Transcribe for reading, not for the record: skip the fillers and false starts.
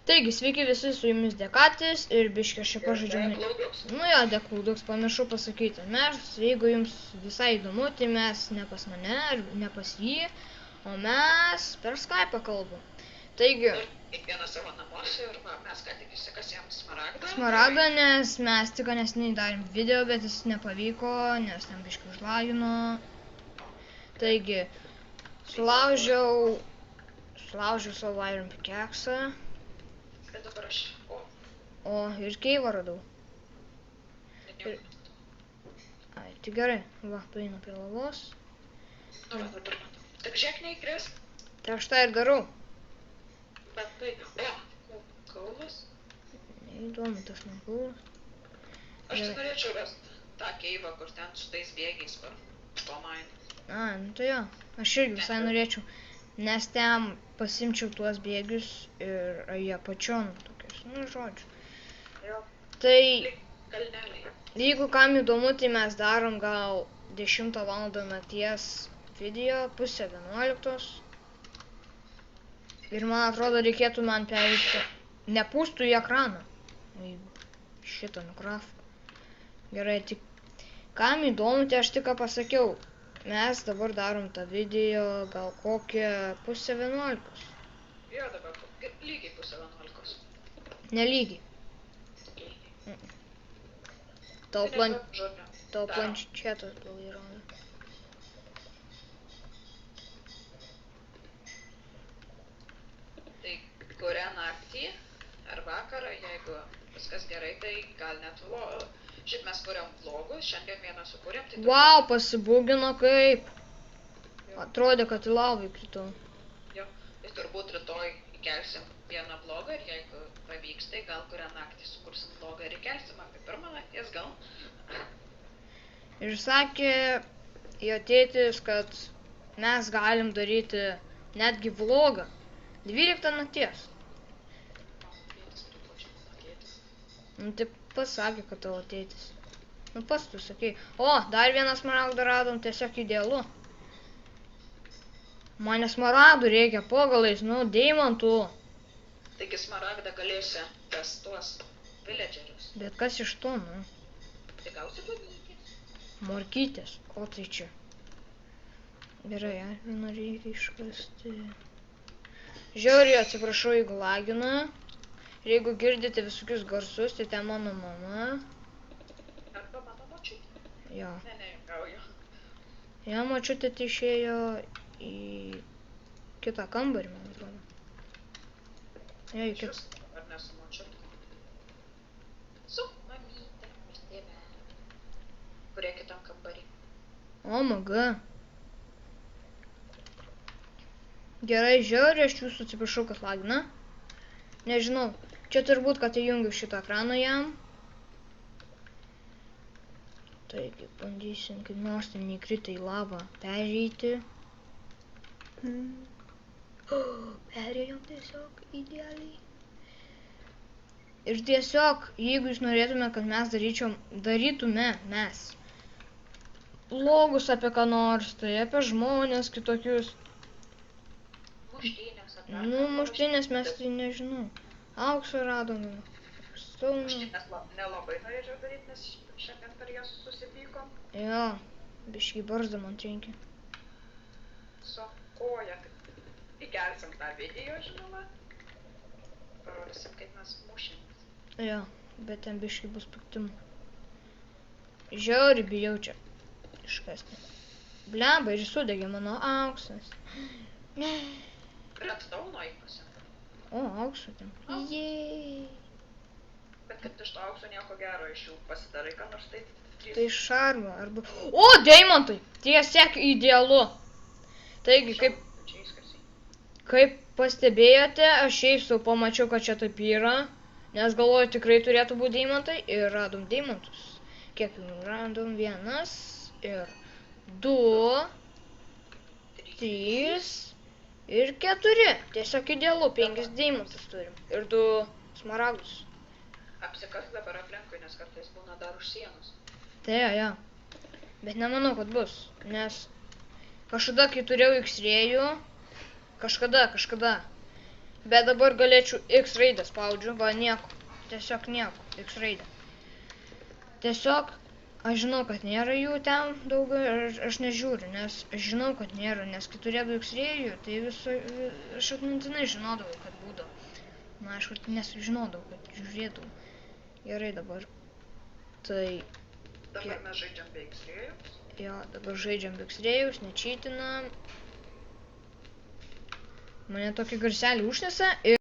Taigi, sveiki visi, su jumis Dekatis ir biškį aš čia pažaidžiau. Nu jo, Deklauduks, pamiršau pasakyti. Mes, jeigu jums visai įdomu, tai mes ne pas mane, ne pas jį, o mes per Skype'ą kalbam. Taigi... Kiekvienas savo namuose ir mes ką tik išsikasėm smaragdą. Smaragdą, nes mes tik neseniai darėm video, bet jis nepavyko, nes ten biškį užlagino. Taigi, sulaužiau savo Iron Pickaxe'ą. Bet dabar aš... O, ir keivą radau. Ai, tai gerai. Va, paeinu prie lavos. Nu, va, dabar matau. Tik žiūrėk neįkris. Tai aš tą ir darau. Bet tai... O, kaulas. Neįdomu tas man kaulas. Aš tai norėčiau rasti tą keivą, kur ten su tais bėgiais, kur to maini. A, nu tai jo. Aš irgi visai norėčiau. Nes ten pasimčiau tuos bėgius ir jie pačion tokius, nu žodžiu. Jo. Tai, Kalneliai. jeigu kam įdomu, tai mes darom gal 10 valandą nakties video, pusę 11. Ir man atrodo, reikėtų man perėti, nepūstų į ekraną. Šitą nukrafką. Gerai, tik kam įdomu, tai aš tik ką pasakiau. Mes dabar darom tą video gal kokią pusę 11. Jo, dabar lygiai pusę 11. Nelygiai. Tavo Žodžiu. planšetas blogai rodo. Tai kurią naktį ar vakarą, jeigu viskas gerai, tai gal net Šiaip mes kuriam vlogus, šiandien vieną sukūrėm, tai... Vau, pasibūgino kaip. Atrodė, kad į lavą įkritau. Jo, tai turbūt rytoj įkelsim vieną vlogą ir jeigu pavyks, tai gal kurią naktį sukursim vlogą ir įkelsim, apie pirmą nakties gal. Ir sakė jo tėtis, kad mes galim daryti netgi vlogą 12 nakties. Nu, tai pasakė, kad tavo tėtis. Nu, pats tu sakei. O, dar vieną smaragdą radom, tiesiog idealu. Man smaragdų reikia po galais, nu, deimantų. Taigi smaragdą galėsi tuos villagerius. Bet kas iš to, nu? Tai gausi morkytės. Morkytės. O tai čia. Gerai, vieną reikia iškasti. Žiauriai atsiprašau, jeigu lagina. Ir jeigu girdite visokius garsus, tai ten mano mama. Arba mano močiutė. Jo. Ne, gauju. Jo, močiutė tai išėjo į kitą kambarį, man atrodo. Jo, į kitą. Ar ne su močiutė? Su mamytė ir tėve. Kurie kitam kambarį. O, maga. Gerai, žiauriai, aš jūsų atsiprašau, kad lagina. Nežinau. Čia turbūt, kad įjungiu šitą ekraną jam. Taigi, bandysim, kaip nors ten neįkrito į lavą, pereiti. Perėjom tiesiog idealiai. Ir tiesiog, jeigu jūs norėtume, kad mes darytume mes vlogus apie ką nors, tai apie žmonės kitokius. Muštynės apie... Nu, muštynės mes tai nežinau. Auksą radome. Stauną. Muštynės nelabai norėčiau daryti, nes šiandien per jas susipykom. Jo, biškį barzdą man trenkia. Su koja. Įkelsim tą video, žinoma. Parodysim, kaip mes mušėmės. Jo, bet ten biškį bus piktimų. Žiauriai bijau čia iškasti. Blemba, ir sudegė mano auksas. Redstone įpusė. O, aukso ten. Jei. Bet kad iš to aukso nieko gero iš jų pasidarai, ką nors tai... Tai šarma, arba... O, deimantai! Tiesiog idealu. Taigi, kaip pastebėjote, aš šiaip sau pamačiau, kad čia taip yra. Nes galvoju, tikrai turėtų būti deimantai. Ir radom deimantus. Kiek jų radom? 1 ir 2, 3... Ir 4. Tiesiog idealu, 5 deimantus turim. Ir 2 smaragdus. Apsikas dabar aplinkui, nes kartais būna dar už sienos. Tai jo. Bet nemanau, kad bus. Nes kažkada, kai turėjau X-rėjų, kažkada, Bet dabar galėčiau X raidę spaudžiu, va nieko. Tiesiog nieko, X raidę. Tiesiog, aš žinau, kad nėra jų ten daug, aš nežiūriu, nes aš žinau, kad nėra, nes kai turėdavau X rėjų, tai aš atmintinai žinodavau, kad būdavo. Na, aišku, nesužinodavau, kad žiūrėdavau. Gerai dabar. Tai... Dabar mes žaidžiam be X-rėjus. Jo, dabar žaidžiam be X-rėjus, nečytinam. Mane tokį garselį užnesa ir...